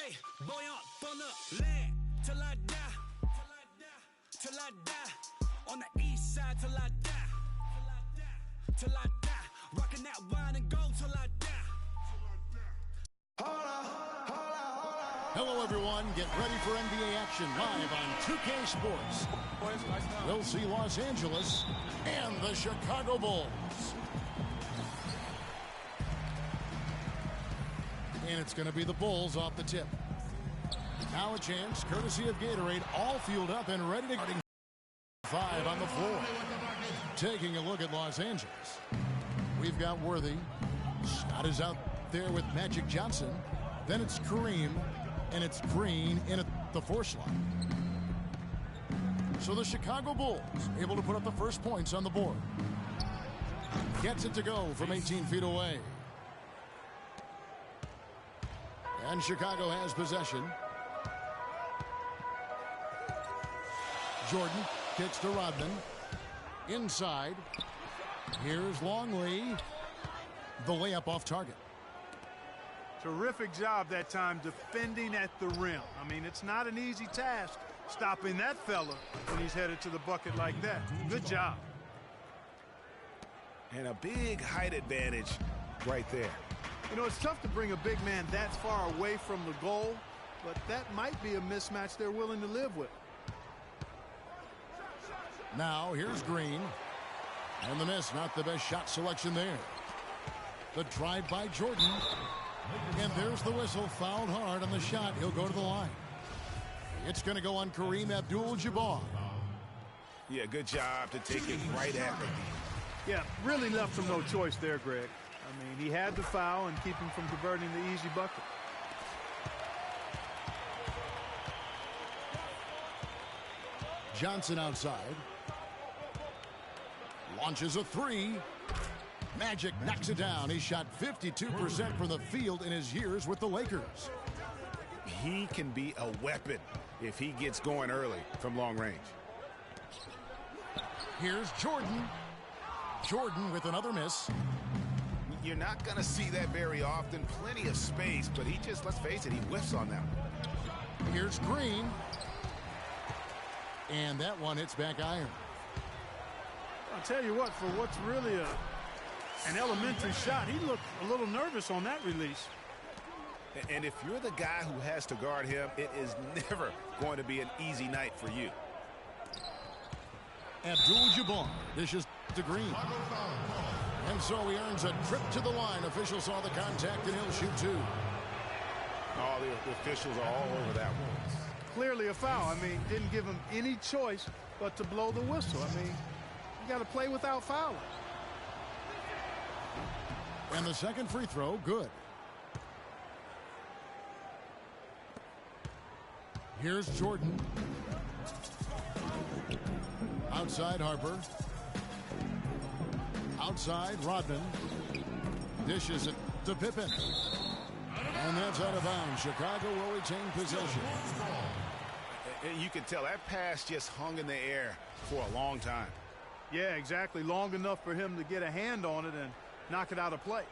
stay buoyant from the land till I die, till I die. On the east side till I die, till I die. Rocking that wine and gold till I die. Hello, everyone. Get ready for NBA action live on 2K Sports. We'll see Los Angeles and the Chicago Bulls. And it's going to be the Bulls off the tip. Now a chance, courtesy of Gatorade, all fueled up and ready to go. 5 on the floor. Taking a look at Los Angeles. We've got Worthy. Scott is out there with Magic Johnson. Then it's Kareem. And it's Green in at the 4 slot. So the Chicago Bulls able to put up the first points on the board. Gets it to go from 18 feet away. And Chicago has possession. Jordan kicks to Rodman. Inside. Here's Longley. The layup off target. Terrific job that time defending at the rim. I mean, it's not an easy task stopping that fella when he's headed to the bucket like that. Good job. And a big height advantage right there. You know, it's tough to bring a big man that far away from the goal, but that might be a mismatch they're willing to live with. Now, here's Green. And the miss, not the best shot selection there. The drive by Jordan. And there's the whistle, fouled hard on the shot. He'll go to the line. It's going to go on Kareem Abdul-Jabbar. Yeah, good job to take it right at him. Yeah, really left him no choice there, Greg. I mean, he had the foul and keep him from converting the easy bucket. Johnson outside. Launches a 3. Magic knocks it down. He shot 52% from the field in his years with the Lakers. He can be a weapon if he gets going early from long range. Here's Jordan. Jordan with another miss. You're not going to see that very often. Plenty of space, but he just, let's face it, he whiffs on that one. Here's Green. And that one hits back iron. I'll tell you what, for what's really an elementary shot, he looked a little nervous on that release. And if you're the guy who has to guard him, it is never going to be an easy night for you. Abdul-Jabbar dishes to Green. And so he earns a trip to the line. Officials saw the contact, and he'll shoot 2. Oh, the officials are all over that one. Clearly a foul. I mean, didn't give him any choice but to blow the whistle. I mean, you got to play without fouling. And the second free throw, good. Here's Jordan. Outside Harper. Outside Rodman. Dishes it to Pippen. And that's out of bounds. Chicago will retain possession. You can tell that pass just hung in the air for a long time. Yeah, exactly. Long enough for him to get a hand on it and knock it out of play.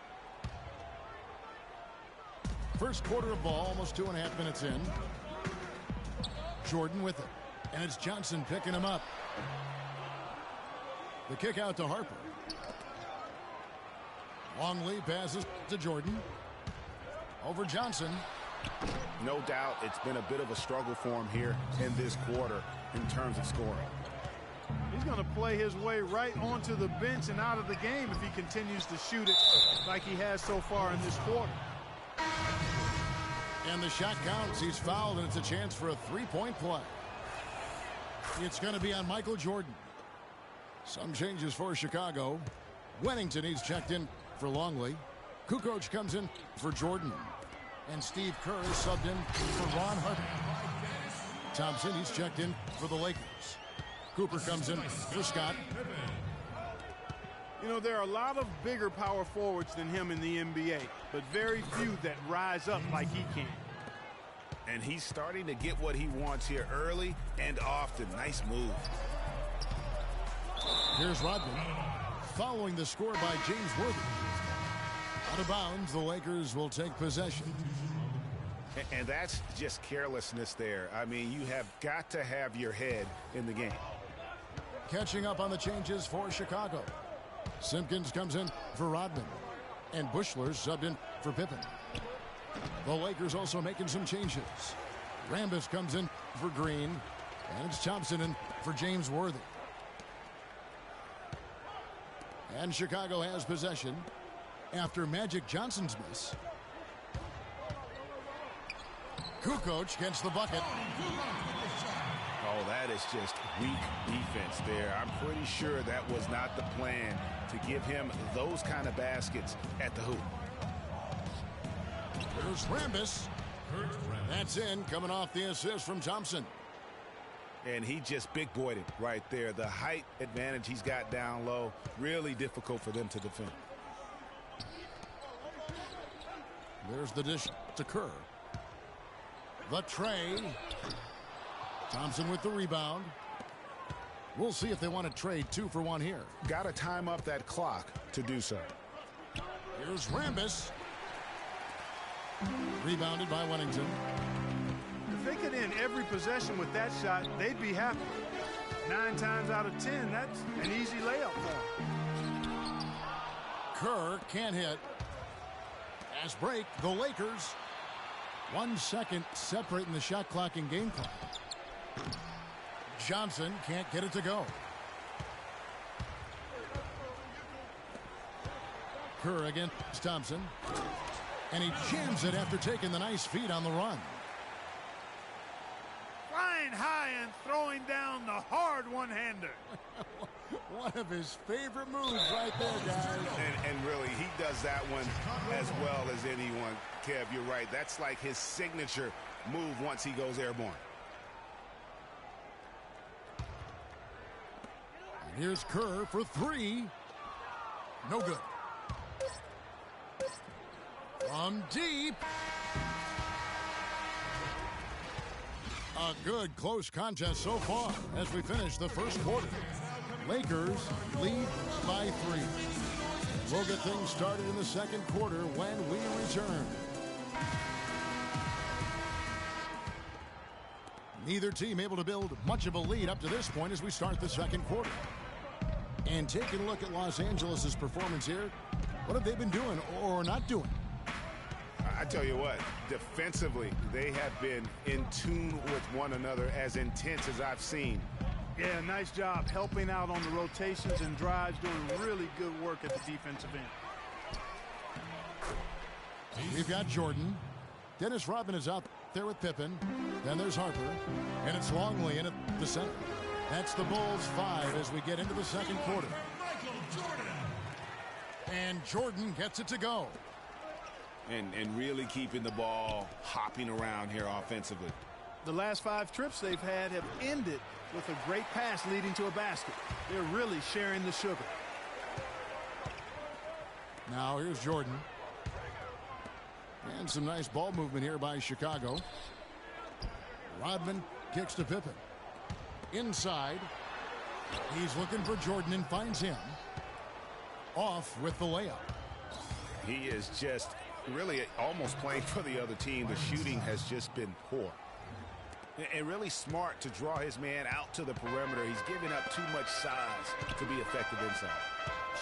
First quarter of ball, almost 2.5 minutes in. Jordan with it. And it's Johnson picking him up. The kick out to Harper. Longley passes to Jordan. Over Johnson. No doubt it's been a bit of a struggle for him here in this quarter in terms of scoring. He's going to play his way right onto the bench and out of the game if he continues to shoot it like he has so far in this quarter. And the shot counts. He's fouled, and it's a chance for a 3-point play. It's going to be on Michael Jordan. Some changes for Chicago. Wennington, he's checked in for Longley. Kukoc comes in for Jordan. And Steve Kerr is subbed in for Ron Harper. Thompson, he's checked in for the Lakers. Cooper comes in for Scott. You know, there are a lot of bigger power forwards than him in the NBA, but very few that rise up like he can. And he's starting to get what he wants here early and often. Nice move. Here's Rodman. Following the score by James Worthy. Out of bounds, the Lakers will take possession. And that's just carelessness there. I mean, you have got to have your head in the game. Catching up on the changes for Chicago. Simpkins comes in for Rodman. And Bushler's subbed in for Pippen. The Lakers also making some changes. Rambis comes in for Green. And it's Thompson in for James Worthy. And Chicago has possession after Magic Johnson's miss. Kukoc gets the bucket. Oh, that is just weak defense there. I'm pretty sure that was not the plan to give him those kind of baskets at the hoop. Here's Rambis. That's in, coming off the assist from Thompson. And he just big-boyed it right there. The height advantage he's got down low, really difficult for them to defend. There's the dish to Kerr. The tray. Thompson with the rebound. We'll see if they want to trade 2 for 1 here. Got to time up that clock to do so. Here's Rambis. Rebounded by Wennington. If they could end every possession with that shot, they'd be happy. 9 times out of 10, that's an easy layup for them. Kerr can't hit. Fast break, the Lakers. 1 second separating the shot clock and game clock. Johnson can't get it to go. Kerr against Thompson. And he jams it after taking the nice feed on the run. Flying high and throwing down the hard one-hander. One of his favorite moves right there, guys. And really, he does that one as well as anyone. Kev, you're right. That's like his signature move once he goes airborne. And here's Kerr for 3. No good. From deep. A good close contest so far as we finish the first quarter. Lakers lead by 3. We'll get things started in the second quarter when we return. Neither team able to build much of a lead up to this point as we start the second quarter. And taking a look at Los Angeles' performance here, what have they been doing or not doing? I tell you what, defensively, they have been in tune with one another, as intense as I've seen. Yeah, nice job helping out on the rotations and drives, doing really good work at the defensive end. We've got Jordan. Dennis Rodman is out there with Pippen. Then there's Harper. And it's Longley in at the center. That's the Bulls 5 as we get into the second quarter. And Jordan gets it to go. And really keeping the ball hopping around here offensively. The last 5 trips they've had have ended with a great pass leading to a basket. They're really sharing the sugar. Now here's Jordan. And some nice ball movement here by Chicago. Rodman kicks to Pippen. Inside. He's looking for Jordan and finds him. Off with the layup. He is just really almost playing for the other team. The shooting has just been poor. And really smart to draw his man out to the perimeter. He's giving up too much size to be effective inside.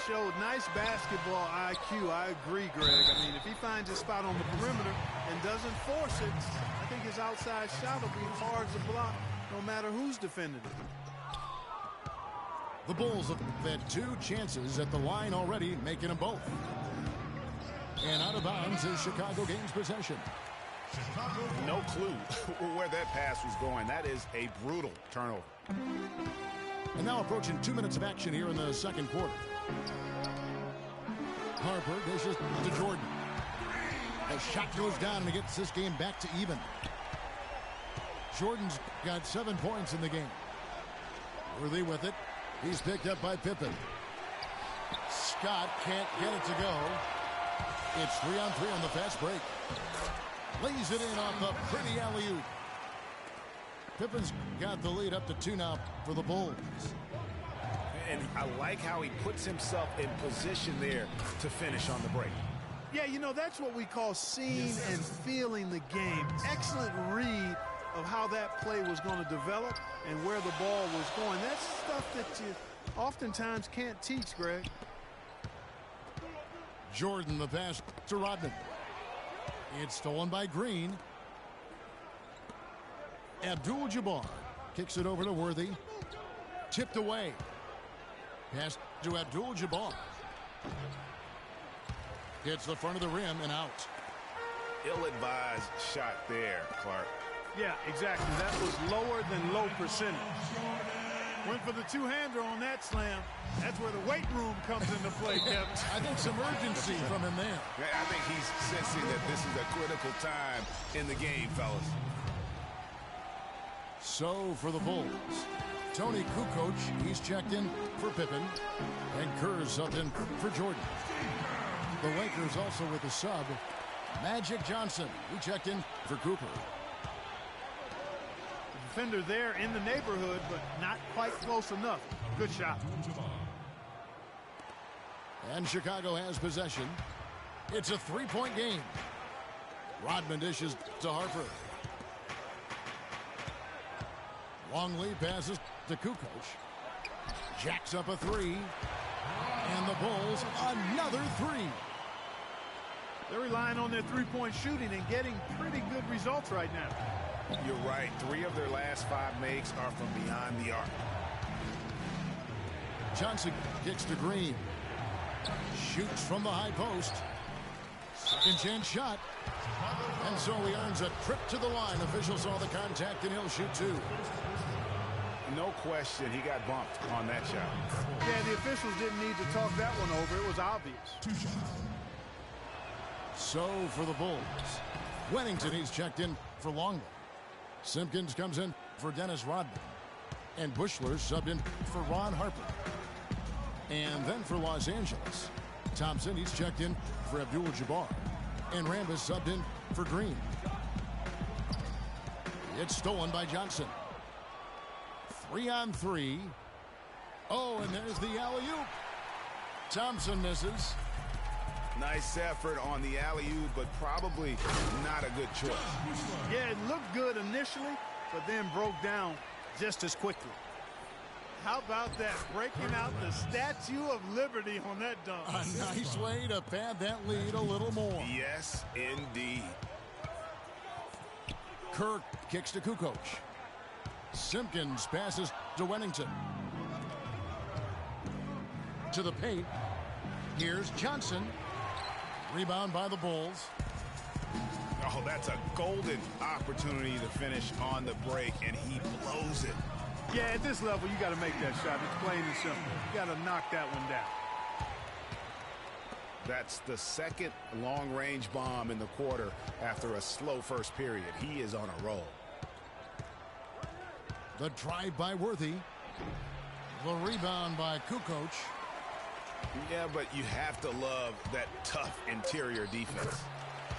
Showed nice basketball IQ. I agree, Greg. I mean, if he finds his spot on the perimeter and doesn't force it, I think his outside shot will be hard to block no matter who's defending it. The Bulls have had 2 chances at the line already, making them both. And out of bounds as Chicago gains possession. No clue where that pass was going. That is a brutal turnover. And now approaching 2 minutes of action here in the second quarter. Harper dishes to Jordan. The shot goes down and he gets this game back to even. Jordan's got 7 points in the game. Worthy with it. He's picked up by Pippen. Scott can't get it to go. It's 3-on-3 on the fast break. Lays it in off the pretty alley-oop. Pippen's got the lead up to 2 now for the Bulls. And I like how he puts himself in position there to finish on the break. Yeah, you know, that's what we call seeing and feeling the game. Excellent read of how that play was going to develop and where the ball was going. That's stuff that you oftentimes can't teach, Greg. Jordan, the pass to Rodman. It's stolen by Green. Abdul-Jabbar kicks it over to Worthy. Tipped away. Pass to Abdul-Jabbar. Hits the front of the rim and out. Ill-advised shot there, Clark. Yeah, exactly. That was lower than low percentage. Went for the two-hander on that slam. That's where the weight room comes into play, Kevin. I think some urgency from him there. I think he's sensing that this is a critical time in the game, fellas. So for the Bulls, Tony Kukoc, he's checked in for Pippen, and Kerr's subbed in for Jordan. The Lakers also with a sub, Magic Johnson. He checked in for Cooper. Defender there in the neighborhood, but not quite close enough. Good shot. And Chicago has possession. It's a three-point game. Rodman dishes to Harper. Longley passes to Kukoc. Jacks up a three. And the Bulls another three. They're relying on their three-point shooting and getting pretty good results right now. You're right. 3 of their last 5 makes are from beyond the arc. Johnson kicks to Green. Shoots from the high post. Second chance shot. And so he earns a trip to the line. Officials saw the contact and he'll shoot 2. No question he got bumped on that shot. Yeah, the officials didn't need to talk that one over. It was obvious. So for the Bulls, Wennington, he's checked in for Longley. Simpkins comes in for Dennis Rodman. And Bushler subbed in for Ron Harper. And then for Los Angeles, Thompson, he's checked in for Abdul-Jabbar. And Rambis subbed in for Green. It's stolen by Johnson. 3-on-3. Oh, and there's the alley-oop. Thompson misses. Nice effort on the alley-oop, but probably not a good choice. Yeah, it looked good initially, but then broke down just as quickly. How about that? Breaking out the Statue of Liberty on that dunk. A nice way to pad that lead a little more. Yes, indeed. Kirk kicks to Kukoc. Simpkins passes to Wennington. To the paint. Here's Johnson. Rebound by the Bulls. Oh, that's a golden opportunity to finish on the break, and he blows it. Yeah, at this level, you got to make that shot. It's plain and simple. You got to knock that one down. That's the second long-range bomb in the quarter after a slow first period. He is on a roll. The drive by Worthy. The rebound by Kukoc. Yeah, but you have to love that tough interior defense.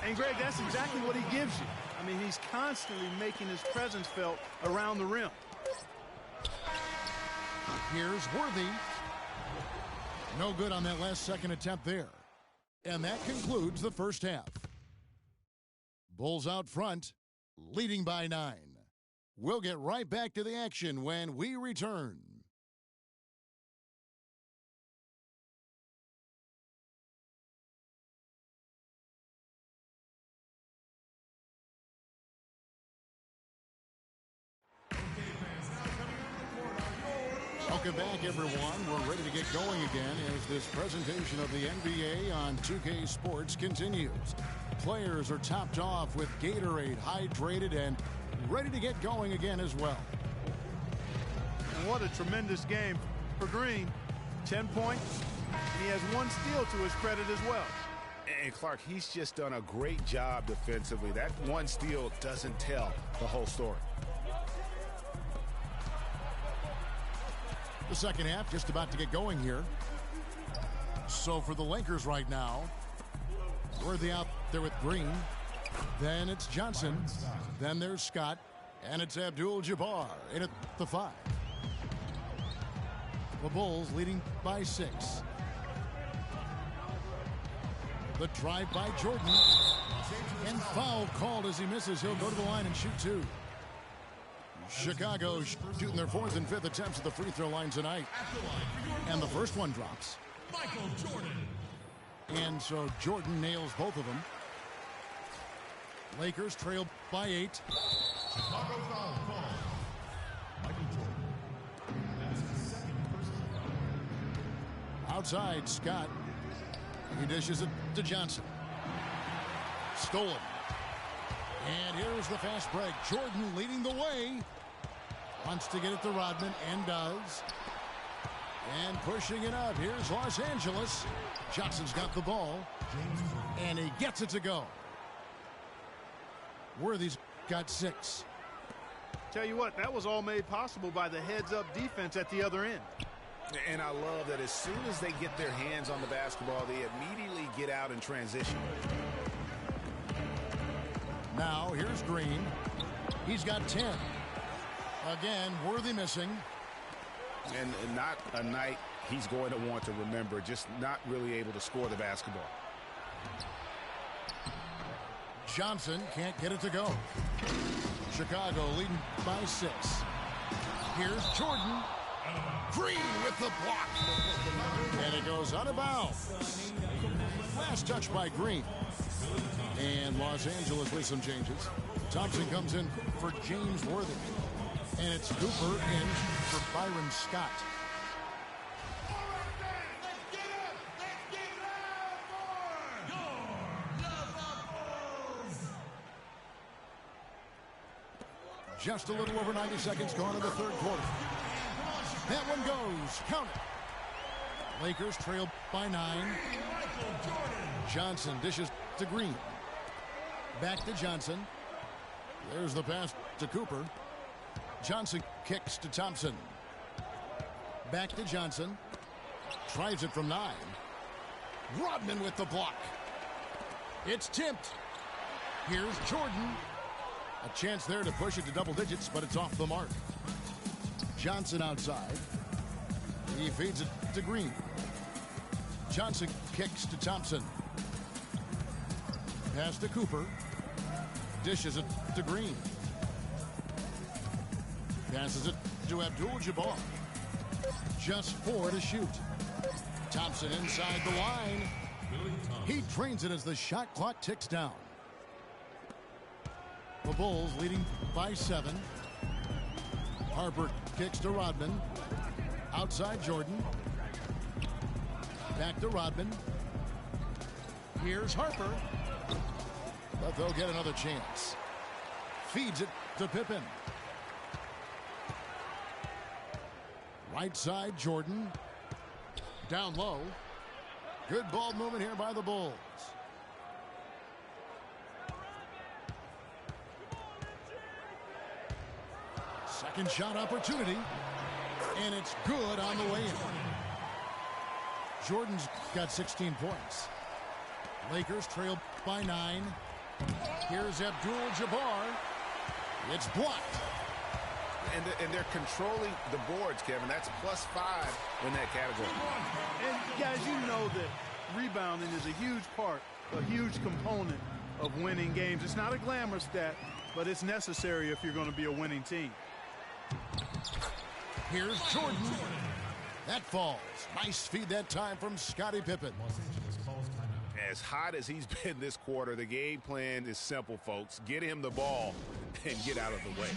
And, Greg, that's exactly what he gives you. I mean, he's constantly making his presence felt around the rim. Here's Worthy. No good on that last second attempt there. And that concludes the first half. Bulls out front, leading by 9. We'll get right back to the action when we return. Welcome back, everyone. We're ready to get going again as this presentation of the NBA on 2K Sports continues. Players are topped off with Gatorade, hydrated, and ready to get going again as well. And what a tremendous game for Green. 10 points, and he has 1 steal to his credit as well. And Clark, he's just done a great job defensively. That 1 steal doesn't tell the whole story. The second half just about to get going here. So for the Lakers right now, Worthy out there with Green. Then it's Johnson. Then there's Scott. And it's Abdul-Jabbar in at the 5. The Bulls leading by 6. The drive by Jordan. And foul called as he misses. He'll go to the line and shoot two. Chicago shooting their 4th and 5th attempts at the free throw line tonight. And the first one drops. Michael Jordan. And so Jordan nails both of them. Lakers trail by 8. Chicago foul call. Michael Jordan. That's the second personal foul. Outside, Scott. He dishes it to Johnson. Stolen. And here's the fast break. Jordan leading the way. Wants to get it to Rodman and does. And pushing it up. Here's Los Angeles. Johnson's got the ball. And he gets it to go. Worthy's got 6. Tell you what, that was all made possible by the heads-up defense at the other end. And I love that as soon as they get their hands on the basketball, they immediately get out and transition. Now, here's Green. He's got 10. Again, Worthy missing. And not a night he's going to want to remember, just not really able to score the basketball. Johnson can't get it to go. Chicago leading by 6. Here's Jordan. Green with the block. And it goes out of bounds. Last touch by Green. And Los Angeles with some changes. Thompson comes in for James Worthy. And it's Cooper in for Byron Scott. Just a little over 90 seconds gone in the third quarter. That one goes. Count it. Lakers trail by 9. Johnson dishes to Green. Back to Johnson. There's the pass to Cooper. Johnson kicks to Thompson. Back to Johnson. Tries it from 9. Rodman with the block. It's tipped. Here's Jordan. A chance there to push it to double digits, but it's off the mark. Johnson outside. He feeds it to Green. Johnson kicks to Thompson. Pass to Cooper. Dishes it to Green. Passes it to Abdul-Jabbar. Just 4 to shoot. Thompson inside the line. He drains it as the shot clock ticks down. The Bulls leading by 7. Harper kicks to Rodman. Outside Jordan. Back to Rodman. Here's Harper. But they'll get another chance. Feeds it to Pippen. Right side Jordan. Down low. Good ball movement here by the Bulls. Second shot opportunity. And it's good on the way in. Jordan's got 16 points. Lakers trail by 9. Here's Abdul-Jabbar. It's blocked. And they're controlling the boards, Kevin. That's +5 in that category. And guys, you know that rebounding is a huge part, a huge component of winning games. It's not a glamour stat, but it's necessary if you're going to be a winning team. Here's Jordan. That falls. Nice feed that time from Scottie Pippen. As hot as he's been this quarter, the game plan is simple, folks. Get him the ball and get out of the way.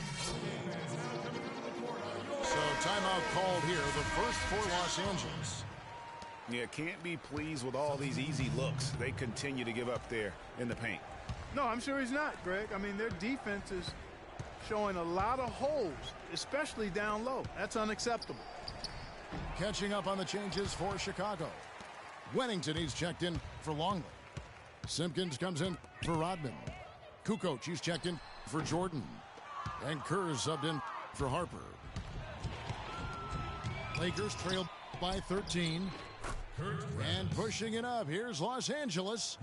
So timeout called here, the first for Los Angeles. Yeah, can't be pleased with all these easy looks they continue to give up there in the paint. No, I'm sure he's not, Greg. I mean, their defense is showing a lot of holes, especially down low. That's unacceptable. Catching up on the changes for Chicago. Wennington, he's checked in for Longley. Simpkins comes in for Rodman. Kukoc, he's checked in for Jordan. And Kerr's subbed in for Harper. Lakers trail by 13. And pushing it up. Here's Los Angeles.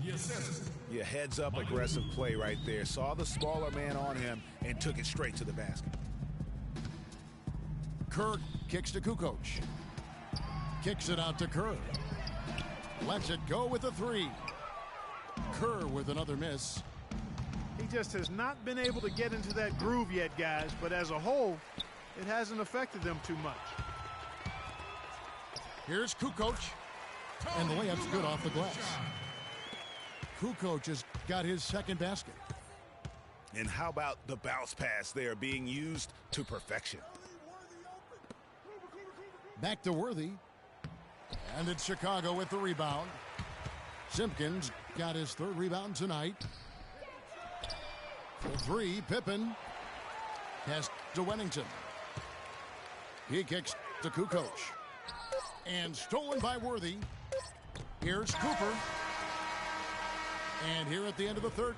Yeah, heads up aggressive play right there. Saw the smaller man on him and took it straight to the basket. Kerr kicks to Kukoc. Kicks it out to Kerr. Lets it go with a 3. Kerr with another miss. He just has not been able to get into that groove yet, guys, but as a whole, it hasn't affected them too much. Here's Kukoc, and the layup's good off the glass. Kukoc has got his second basket. And how about the bounce pass there being used to perfection? Back to Worthy. And it's Chicago with the rebound. Simpkins got his third rebound tonight. For three, Pippen. Pass to Wennington. He kicks to Kukoc. And stolen by Worthy. Here's Cooper. And here at the end of the third.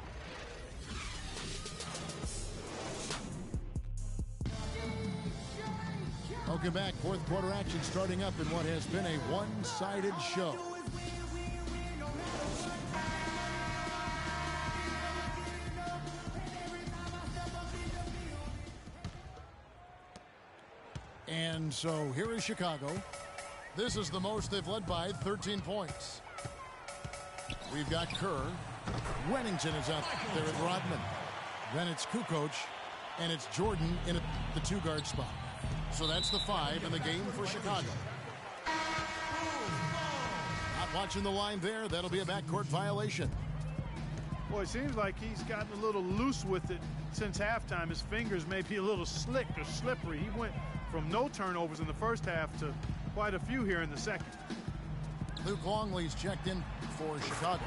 Welcome back. Fourth quarter action starting up in what has been a one-sided show. And so here is Chicago. This is the most they've led by, 13 points. We've got Kerr. Wennington is out there at Rodman. Then it's Kukoc, and it's Jordan in the two-guard spot. So that's the 5 in the game for Chicago. Not watching the line there. That'll be a backcourt violation. Boy, it seems like he's gotten a little loose with it since halftime. His fingers may be a little slick or slippery. He went from no turnovers in the first half to quite a few here in the second. Luke Longley's checked in for Chicago.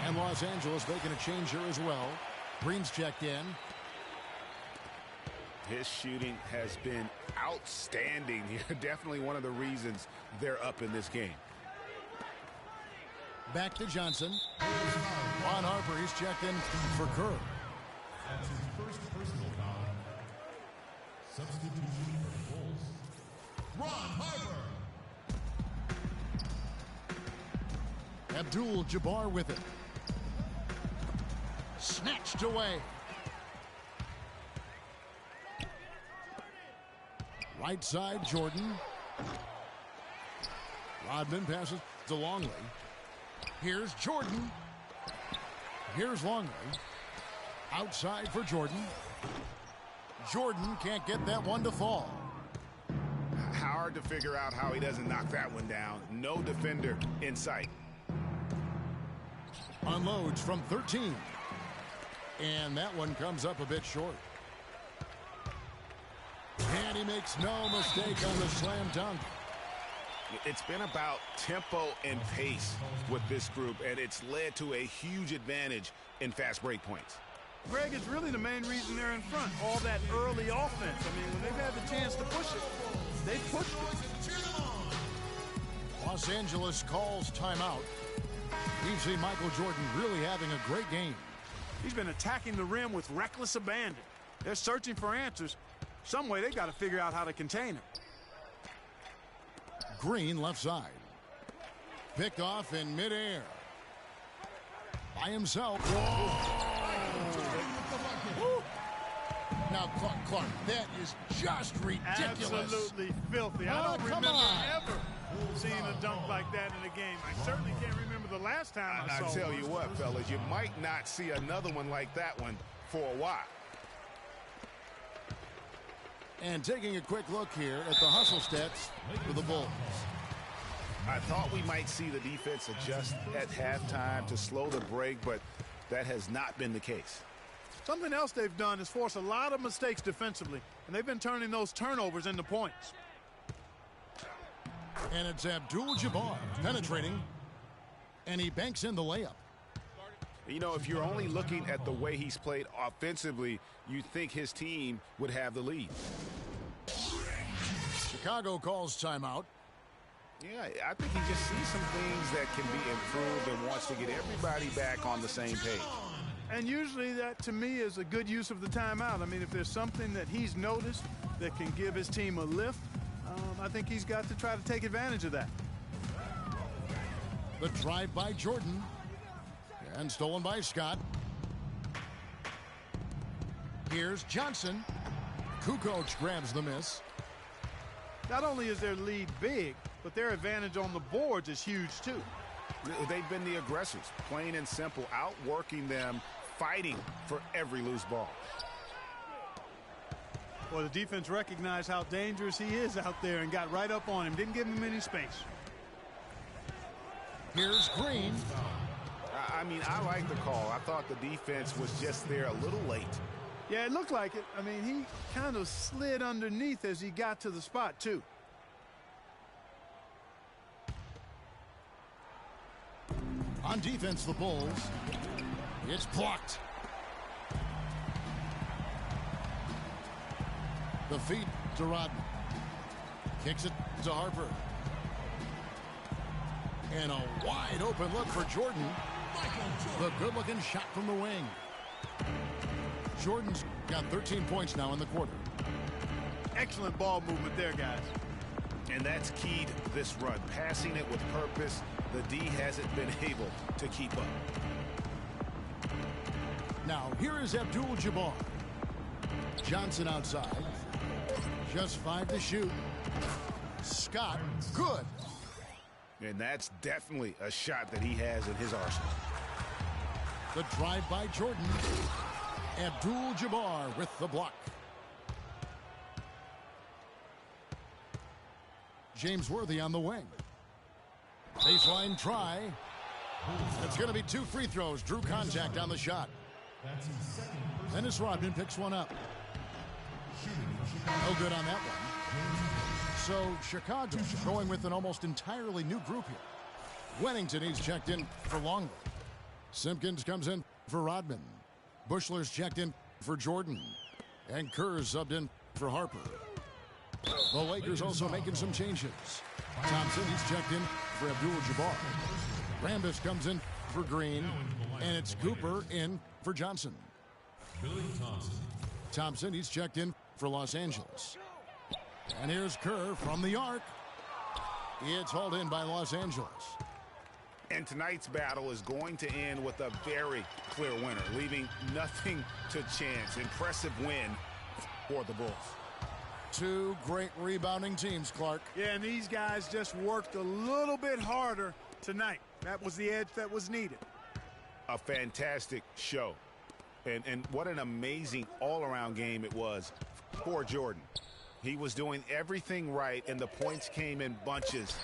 And Los Angeles making a change here as well. Green's checked in. His shooting has been outstanding here. Definitely one of the reasons they're up in this game. Back to Johnson. Ron Harper, he's checked in for Kerr. That's his first personal foul. Substitution for the Bulls. Ron Harper. Abdul-Jabbar with it. Snatched away. Right side, Jordan. Rodman passes to Longley. Here's Jordan. Here's Longley. Outside for Jordan. Jordan can't get that one to fall. Hard to figure out how he doesn't knock that one down. No defender in sight. Unloads from 13. And that one comes up a bit short. And he makes no mistake on the slam dunk. It's been about tempo and pace with this group, and it's led to a huge advantage in fast break points. Greg, it's really the main reason they're in front. All that early offense. I mean, when they've had the chance to push it, they pushed it. Los Angeles calls timeout. We've seen Michael Jordan really having a great game. He's been attacking the rim with reckless abandon. They're searching for answers. Some way they got to figure out how to contain him. Green left side. Picked off in midair. By himself. Now, Clark, that is just ridiculous. Absolutely filthy. I don't remember ever seeing a dunk like that in a game. I certainly can't remember the last time I saw tell one. you what, fellas, you might not see another one like that one for a while. And taking a quick look here at the hustle stats for the Bulls. I thought we might see the defense adjust at halftime to slow the break, but that has not been the case. Something else they've done is force a lot of mistakes defensively, and they've been turning those turnovers into points. And it's Abdul-Jabbar penetrating, and he banks in the layup. You know, if you're only looking at the way he's played offensively, you think his team would have the lead. Chicago calls timeout. Yeah, I think he just sees some things that can be improved and wants to get everybody back on the same page. And usually that, to me, is a good use of the timeout. I mean, if there's something that he's noticed that can give his team a lift, I think he's got to try to take advantage of that. The drive by Jordan. And stolen by Scott. Here's Johnson. Kukoc grabs the miss. Not only is their lead big, but their advantage on the boards is huge, too. They've been the aggressors, plain and simple, outworking them, fighting for every loose ball. Well, the defense recognized how dangerous he is out there and got right up on him. Didn't give him any space. Here's Green. I mean, I like the call. I thought the defense was just there a little late. Yeah, it looked like it. I mean, he kind of slid underneath as he got to the spot, too. On defense, the Bulls. It's blocked. The feed to Rodman. Kicks it to Harper. And a wide open look for Jordan. The good-looking shot from the wing. Jordan's got 13 points now in the quarter. Excellent ball movement there, guys. And that's key to this run. Passing it with purpose. The D hasn't been able to keep up. Now, here is Abdul-Jabbar. Johnson outside. Just 5 to shoot. Scott, good. And that's definitely a shot that he has in his arsenal. The drive by Jordan. Abdul-Jabbar with the block. James Worthy on the wing. Baseline try. It's going to be 2 free throws. Drew contact on the shot. Dennis Rodman picks one up. No good on that one. So Chicago going with an almost entirely new group here. Wennington, he's checked in for Longley. Simpkins comes in for Rodman. Bushler's checked in for Jordan. And Kerr's subbed in for Harper. The Lakers also making some changes. Thompson, he's checked in for Abdul-Jabbar. Rambis comes in for Green. And it's Cooper in for Johnson. Thompson, he's checked in for Los Angeles. And here's Kerr from the arc. It's hauled in by Los Angeles. And tonight's battle is going to end with a very clear winner, leaving nothing to chance. Impressive win for the Bulls. 2 great rebounding teams, Clark. Yeah, and these guys just worked a little bit harder tonight. That was the edge that was needed. A fantastic show. And what an amazing all-around game it was for Jordan. He was doing everything right, and the points came in bunches.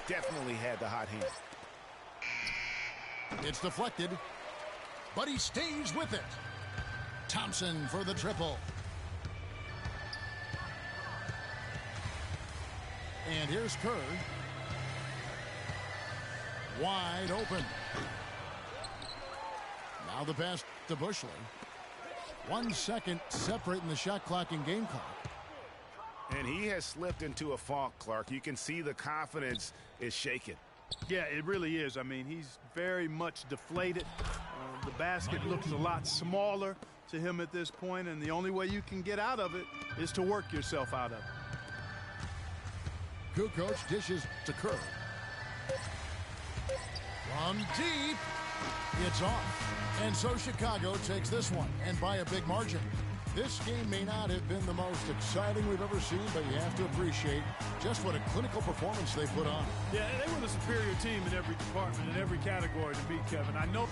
Definitely had the hot hand. It's deflected, but he stays with it. Thompson for the triple. And here's Kerr. Wide open. Now the pass to Bushley. 1 second separating the shot clock and game clock. And he has slipped into a funk, Clark. You can see the confidence is shaken. Yeah, it really is. I mean, he's very much deflated. The basket looks a lot smaller to him at this point, and the only way you can get out of it is to work yourself out of it. Kukoc dishes to Kerr. From deep, it's off. And so Chicago takes this one, and by a big margin. This game may not have been the most exciting we've ever seen, but you have to appreciate just what a clinical performance they put on. Yeah, they were the superior team in every department, in every category to beat Kevin. I know.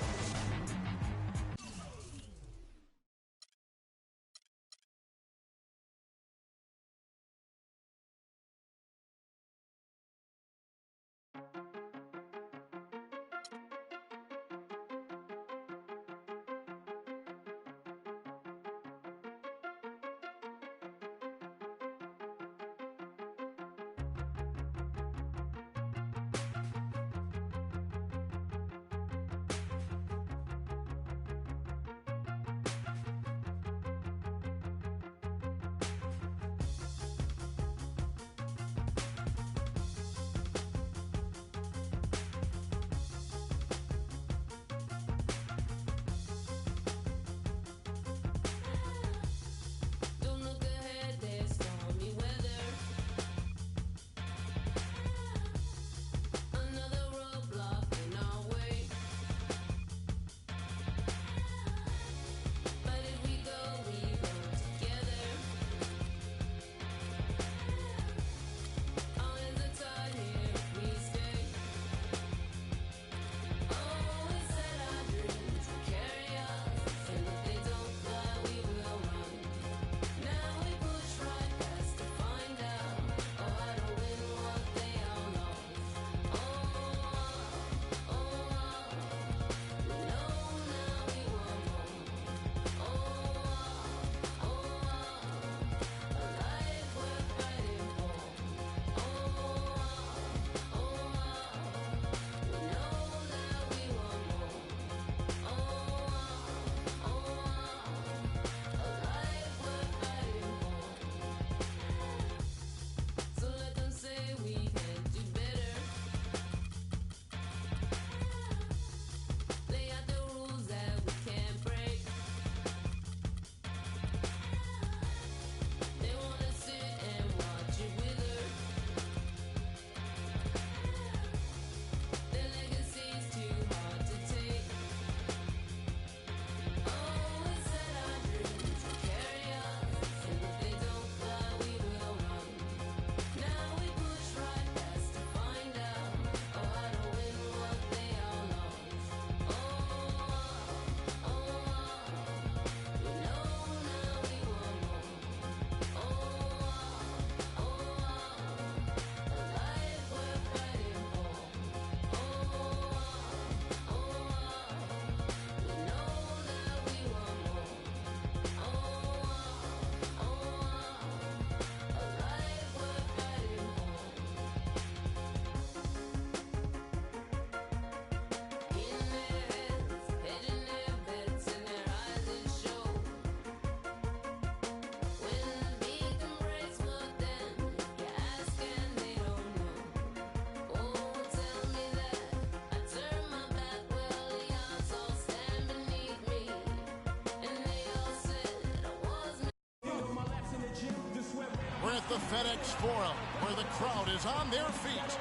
We're at the FedEx Forum, where the crowd is on their feet.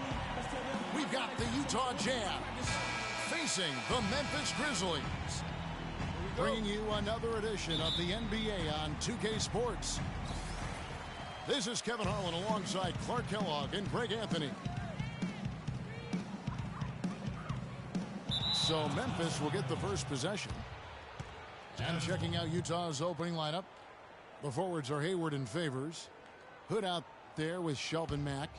We've got the Utah Jazz facing the Memphis Grizzlies. Bringing you another edition of the NBA on 2K Sports. This is Kevin Harlan alongside Clark Kellogg and Greg Anthony. So Memphis will get the first possession. And checking out Utah's opening lineup, the forwards are Hayward and Favors. Hood out there with Shelvin Mack.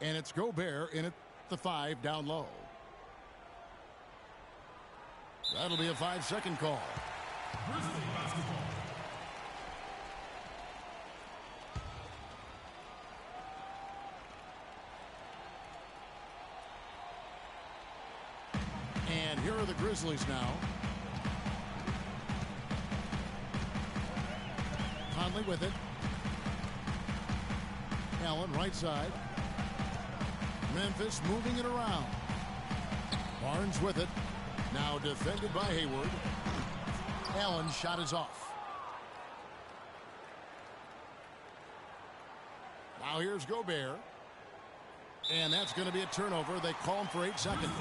And it's Gobert in at the 5 down low. That'll be a 5-second call. Grizzly basketball. And here are the Grizzlies now. Conley with it. Allen right side. Memphis moving it around. Barnes with it. Now defended by Hayward. Allen's shot is off. Now here's Gobert. And that's going to be a turnover. They call him for 8 seconds.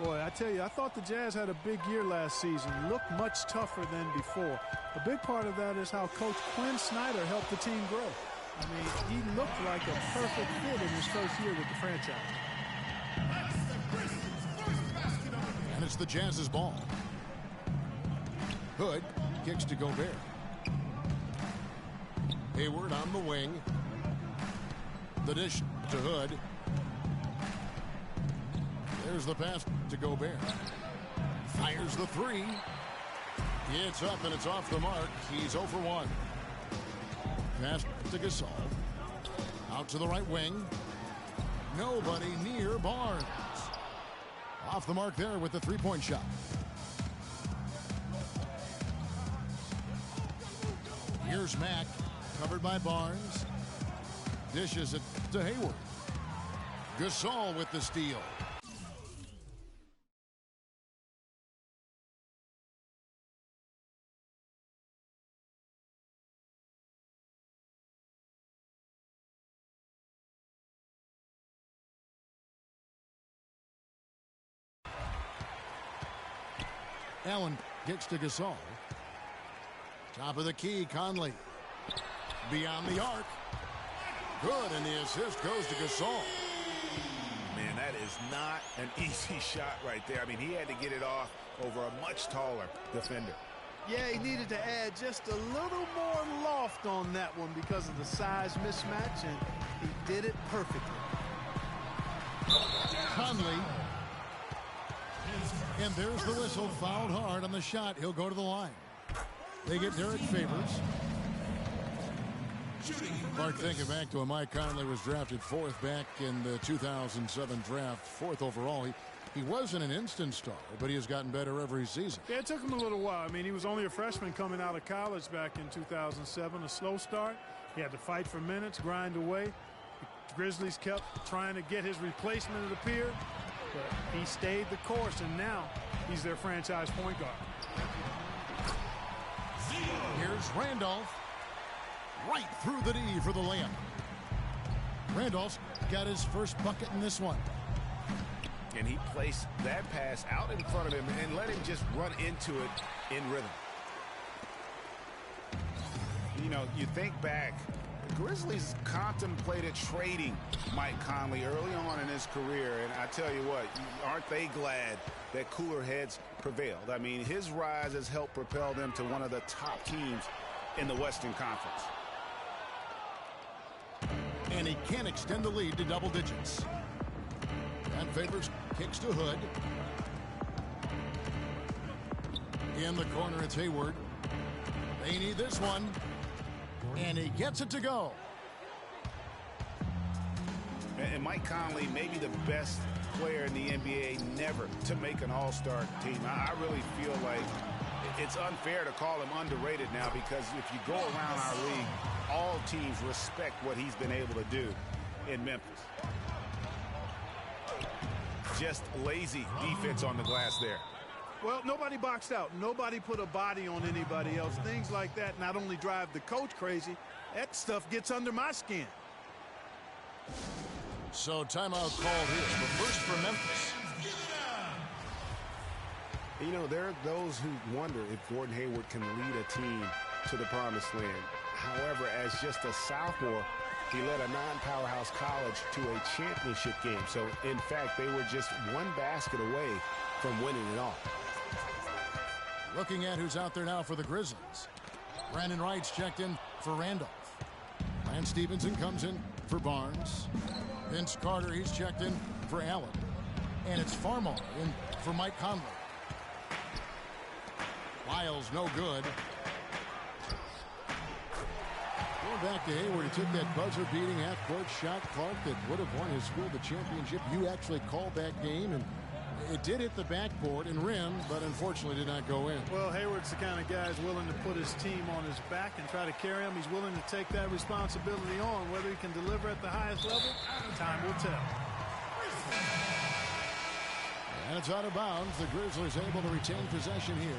Boy, I tell you, I thought the Jazz had a big year last season. Looked much tougher than before. A big part of that is how Coach Quinn Snyder helped the team grow. I mean, he looked like a perfect fit in his first year with the franchise. And it's the Jazz's ball. Hood kicks to Gobert. Hayward on the wing. The dish to Hood. There's the pass to Gobert. Fires the 3. It's up and it's off the mark. He's 0 for 1. Pass to Gasol. Out to the right wing. Nobody near Barnes. Off the mark there with the 3-point shot. Here's Mack, covered by Barnes. Dishes it to Hayward. Gasol with the steal. Allen kicks to Gasol. Top of the key, Conley. Beyond the arc. Good, and the assist goes to Gasol. Man, that is not an easy shot right there. I mean, he had to get it off over a much taller defender. Yeah, he needed to add just a little more loft on that one because of the size mismatch, and he did it perfectly. Conley. And there's the whistle. Fouled hard on the shot. He'll go to the line. They get Derek Favors. Mark, thinking back to when Mike Conley was drafted 4th back in the 2007 draft, 4th overall. He wasn't an instant star, but he has gotten better every season. Yeah, it took him a little while. I mean, he was only a freshman coming out of college back in 2007. A slow start. He had to fight for minutes, grind away. The Grizzlies kept trying to get his replacement, it appeared. But he stayed the course, and now he's their franchise point guard. Here's Randolph. Right through the D for the layup. Randolph's got his first bucket in this one. And he placed that pass out in front of him and let him just run into it in rhythm. You know, you think back, the Grizzlies contemplated trading Mike Conley early on in his career, and I tell you what, aren't they glad that cooler heads prevailed? I mean, his rise has helped propel them to one of the top teams in the Western Conference. And he can extend the lead to double digits. And Favors kicks to Hood. In the corner, it's Hayward. They need this one. And he gets it to go. And Mike Conley may be the best player in the NBA never to make an all-star team. I really feel like it's unfair to call him underrated now, because if you go around our league, all teams respect what he's been able to do in Memphis. Just lazy defense on the glass there. Well, nobody boxed out. Nobody put a body on anybody else. Things like that not only drive the coach crazy, that stuff gets under my skin. So timeout called here. But first for Memphis. You know, there are those who wonder if Gordon Hayward can lead a team to the promised land. However, as just a sophomore, he led a non-powerhouse college to a championship game. So, in fact, they were just one basket away from winning it all. Looking at who's out there now for the Grizzlies. Brandon Wright's checked in for Randolph. Lance Stevenson comes in for Barnes. Vince Carter, he's checked in for Allen. And it's Farmar in for Mike Conley. Lyles no good. Going back to Hayward, he took that buzzer-beating half-court shot, Clark, that would have won his school the championship. You actually called that game, and it did hit the backboard and rim, but unfortunately did not go in. Well, Hayward's the kind of guy who's willing to put his team on his back and try to carry him. He's willing to take that responsibility on. Whether he can deliver at the highest level, time will tell. And it's out of bounds. The Grizzlies able to retain possession here.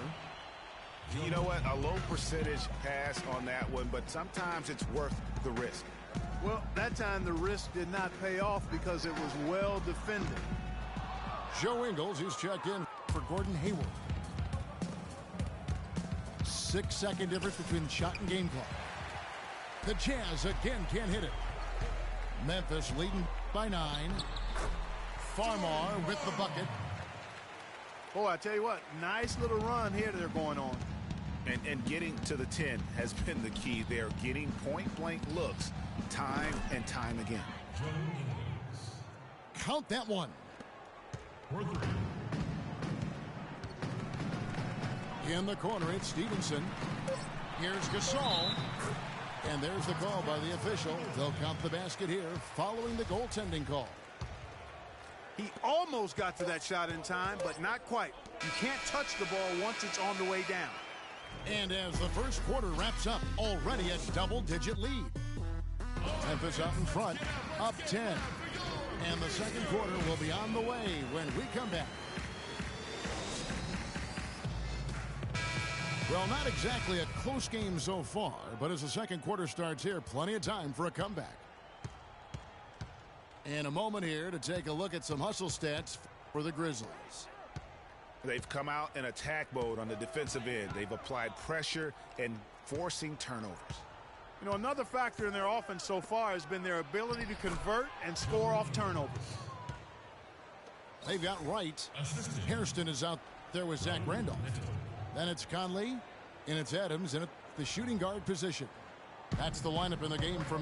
You know what? A low percentage pass on that one, but sometimes it's worth the risk. Well, that time the risk did not pay off because it was well defended. Joe Ingles, who's checked in for Gordon Hayward. 6-second difference between the shot and game clock. The Jazz again can't hit it. Memphis leading by 9. Farmar with the bucket. Boy, I tell you what, nice little run here they're going on. And getting to the 10 has been the key. They're getting point-blank looks time and time again. Count that one. In the corner, it's Stevenson. Here's Gasol. And there's the call by the official. They'll count the basket here following the goaltending call. He almost got to that shot in time, but not quite. You can't touch the ball once it's on the way down. And as the first quarter wraps up, already a double-digit lead. Memphis out in front, up 10. And the second quarter will be on the way when we come back. Well, not exactly a close game so far, but as the second quarter starts here, plenty of time for a comeback. And a moment here to take a look at some hustle stats for the Grizzlies. They've come out in attack mode on the defensive end. They've applied pressure and forcing turnovers. You know, another factor in their offense so far has been their ability to convert and score off turnovers. They've got Wright. Hairston is out there with Zach Randolph. Then it's Conley, and it's Adams in the shooting guard position. That's the lineup in the game for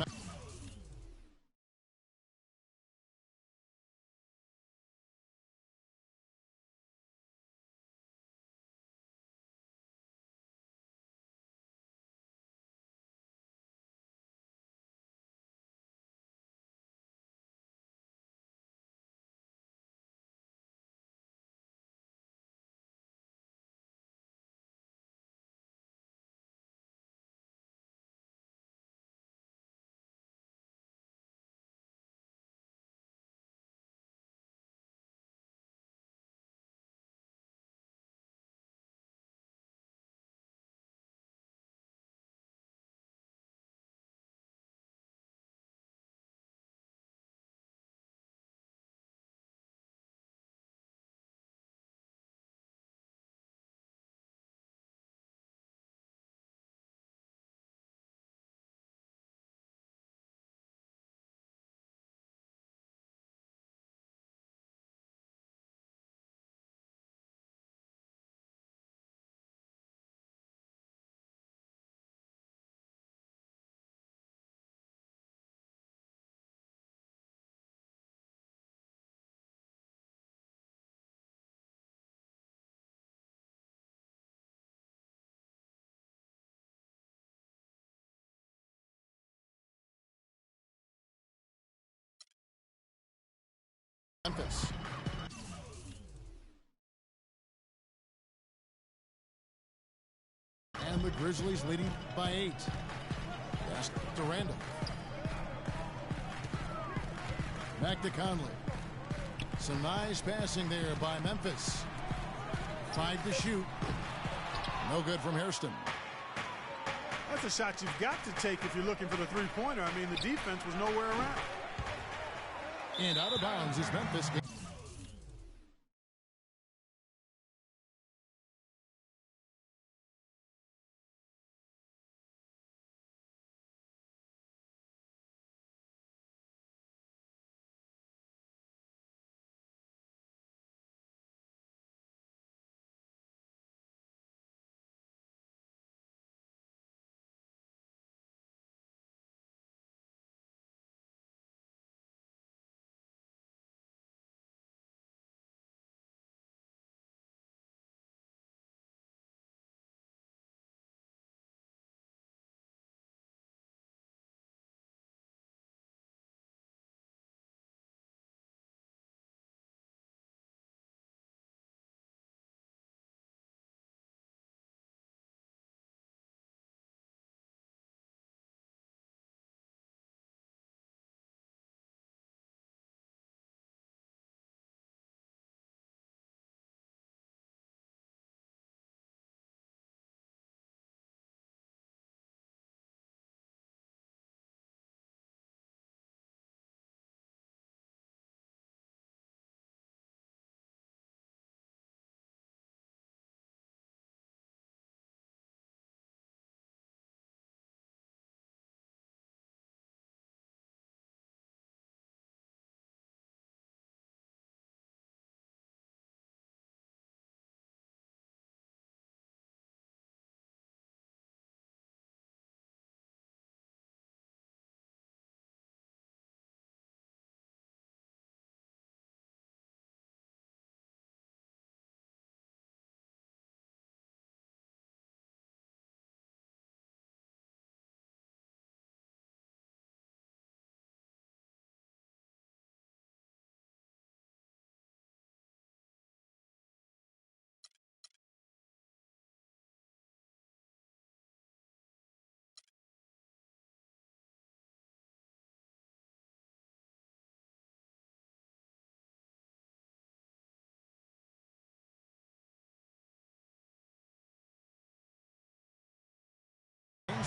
Memphis. And the Grizzlies leading by 8. Pass to Randall. Back to Conley. Some nice passing there by Memphis. Tried to shoot. No good from Hairston. That's a shot you've got to take if you're looking for the three-pointer. I mean, the defense was nowhere around. And out of bounds is Memphis.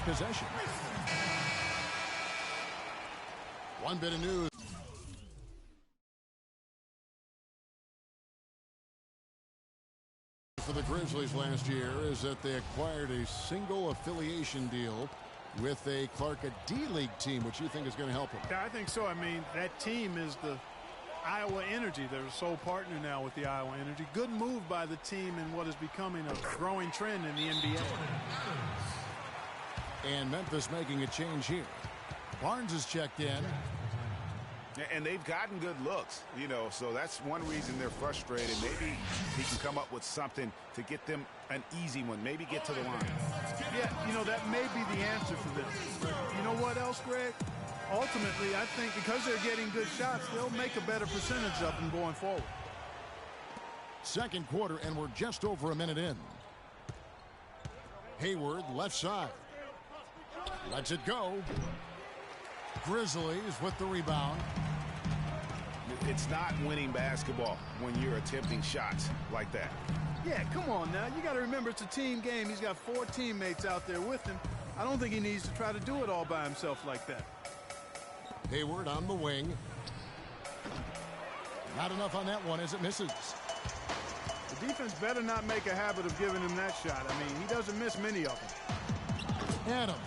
Possession. One bit of news. For the Grizzlies last year is that they acquired a single affiliation deal with a Clark, a D-League team, which you think is going to help them. Yeah, I think so. I mean, that team is the Iowa Energy. They're a sole partner now with the Iowa Energy. Good move by the team in what is becoming a growing trend in the NBA. And Memphis making a change here. Barnes is checked in. And they've gotten good looks, you know, so that's one reason they're frustrated. Maybe he can come up with something to get them an easy one, maybe get to the line. Yeah, you know, that may be the answer for them. But you know what else, Greg? Ultimately, I think because they're getting good shots, they'll make a better percentage of them going forward. Second quarter, and we're just over a minute in. Hayward, left side. Lets it go. Grizzlies with the rebound. It's not winning basketball when you're attempting shots like that. Yeah, come on now. You got to remember it's a team game. He's got 4 teammates out there with him. I don't think he needs to try to do it all by himself like that. Hayward on the wing. Not enough on that one as it misses. The defense better not make a habit of giving him that shot. I mean, he doesn't miss many of them. Adams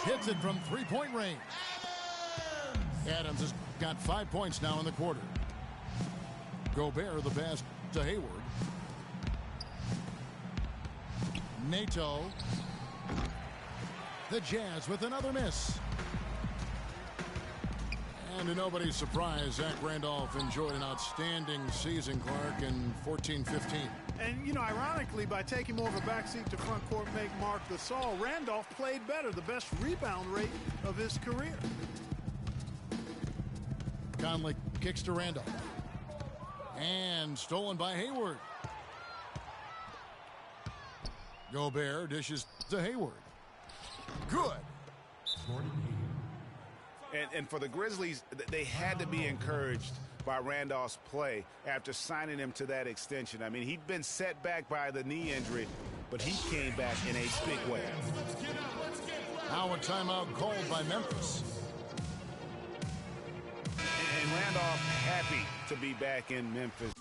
hits it from three-point range. Adams has got 5 points now in the quarter. Gobert the pass to Hayward. Nato. The Jazz with another miss. And to nobody's surprise, Zach Randolph enjoyed an outstanding season, Clark, in 14-15. And, you know, ironically, by taking more of a backseat to front court make Mark Gasol, Randolph played better, the best rebound rate of his career. Conley kicks to Randolph. And stolen by Hayward. Gobert dishes to Hayward. Good. And for the Grizzlies, they had to be encouraged by Randolph's play after signing him to that extension. I mean, he'd been set back by the knee injury, but he came back in a big way. Now a timeout called by Memphis. And Randolph happy to be back in Memphis.